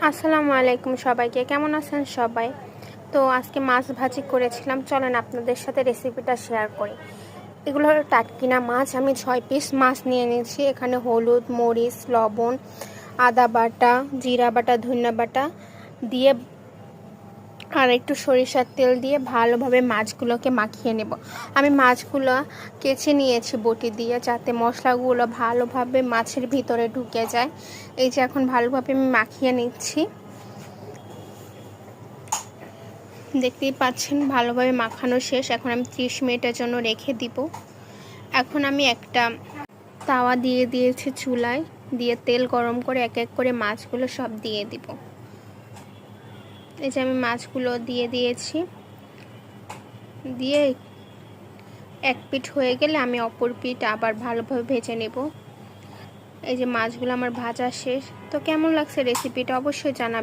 আসসালামু আলাইকুম সবাইকে, কেমন আছেন সবাই? তো আজকে মাছ ভাজি করেছিলাম, চলেন আপনাদের সাথে রেসিপিটা শেয়ার করি। এগুলো হলো টাটকিনা মাছ। আমি 6 পিস মাছ নিয়ে নিয়েছি। এখানে হলুদ, মরিচ, লবণ, আদা বাটা, জিরা বাটা, ধনিয়া বাটা দিয়ে আর একটু সরিষার তেল দিয়ে ভালোভাবে মাছগুলোকে মাখিয়ে নেব। আমি মাছগুলো কেচে নিয়েছি বটি দিয়ে, যাতে মশলাগুলো ভালোভাবে মাছের ভিতরে ঢুকে যায়। এই যে এখন ভালোভাবে আমি মাখিয়ে নিচ্ছি, দেখতেই পাচ্ছেন ভালোভাবে মাখানো শেষ। এখন আমি 30 মিনিটের জন্য রেখে দিব। এখন আমি একটা তাওয়া দিয়ে দিয়েছি চুলায়, দিয়ে তেল গরম করে এক এক করে মাছগুলো সব দিয়ে দিব। এই যে আমি মাছগুলো দিয়ে দিয়েছি, দিয়ে এক পিঠ হয়ে গেলে আমি অপর পিঠ আবার ভালোভাবে ভেজে নেব। এই যে মাছগুলো আমার ভাজা শেষ। তো কেমন লাগছে রেসিপিটা অবশ্যই জানাবেন।